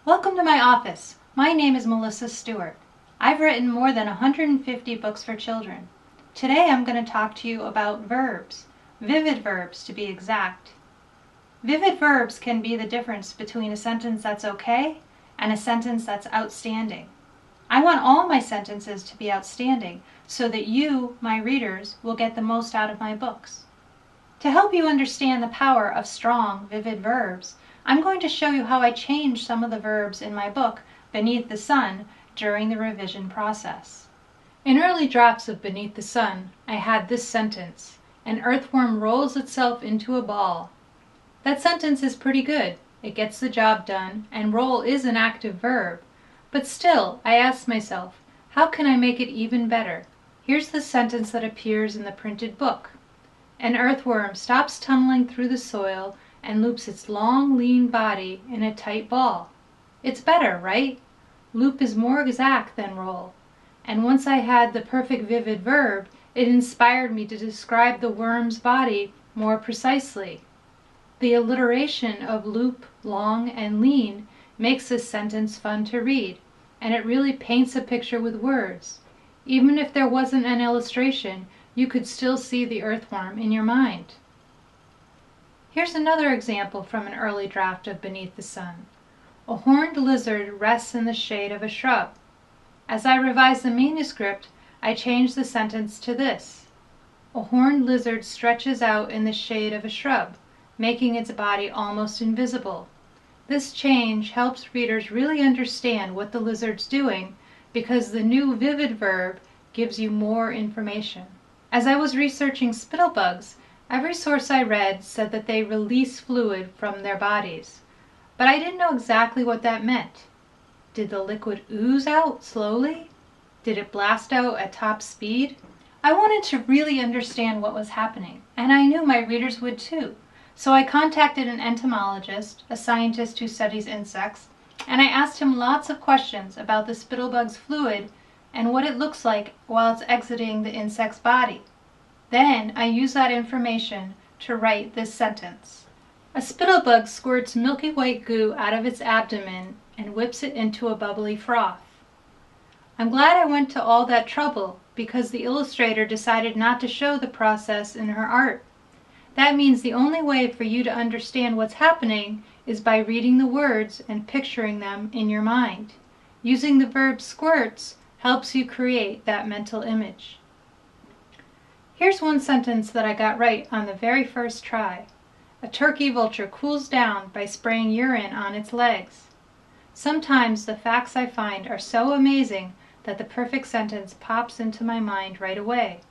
Welcome to my office. My name is Melissa Stewart. I've written more than 150 books for children. Today I'm going to talk to you about verbs, vivid verbs to be exact. Vivid verbs can be the difference between a sentence that's okay and a sentence that's outstanding. I want all my sentences to be outstanding so that you, my readers, will get the most out of my books. To help you understand the power of strong, vivid verbs, I'm going to show you how I changed some of the verbs in my book, Beneath the Sun, during the revision process. In early drafts of Beneath the Sun, I had this sentence: an earthworm rolls itself into a ball. That sentence is pretty good. It gets the job done, and roll is an active verb. But still, I asked myself, how can I make it even better? Here's the sentence that appears in the printed book. An earthworm stops tunneling through the soil and loops its long, lean body in a tight ball. It's better, right? Loop is more exact than roll. And once I had the perfect vivid verb, it inspired me to describe the worm's body more precisely. The alliteration of loop, long, and lean makes this sentence fun to read, and it really paints a picture with words. Even if there wasn't an illustration, you could still see the earthworm in your mind. Here's another example from an early draft of Beneath the Sun. A horned lizard rests in the shade of a shrub. As I revised the manuscript, I changed the sentence to this: a horned lizard stretches out in the shade of a shrub, making its body almost invisible. This change helps readers really understand what the lizard's doing because the new vivid verb gives you more information. As I was researching spittlebugs, every source I read said that they release fluid from their bodies, but I didn't know exactly what that meant. Did the liquid ooze out slowly? Did it blast out at top speed? I wanted to really understand what was happening, and I knew my readers would too. So I contacted an entomologist, a scientist who studies insects, and I asked him lots of questions about the spittlebug's fluid and what it looks like while it's exiting the insect's body. Then I used that information to write this sentence. A spittlebug squirts milky white goo out of its abdomen and whips it into a bubbly froth. I'm glad I went to all that trouble because the illustrator decided not to show the process in her art. That means the only way for you to understand what's happening is by reading the words and picturing them in your mind. Using the verb squirts helps you create that mental image. Here's one sentence that I got right on the very first try. A turkey vulture cools down by spraying urine on its legs. Sometimes the facts I find are so amazing that the perfect sentence pops into my mind right away.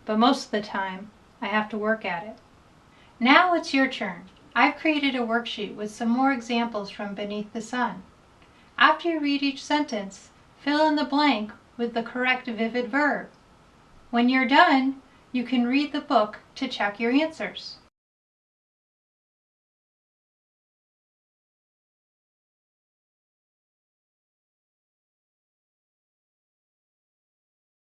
But most of the time, I have to work at it. Now it's your turn. I've created a worksheet with some more examples from Beneath the Sun. After you read each sentence, fill in the blank with the correct vivid verb. When you're done, you can read the book to check your answers.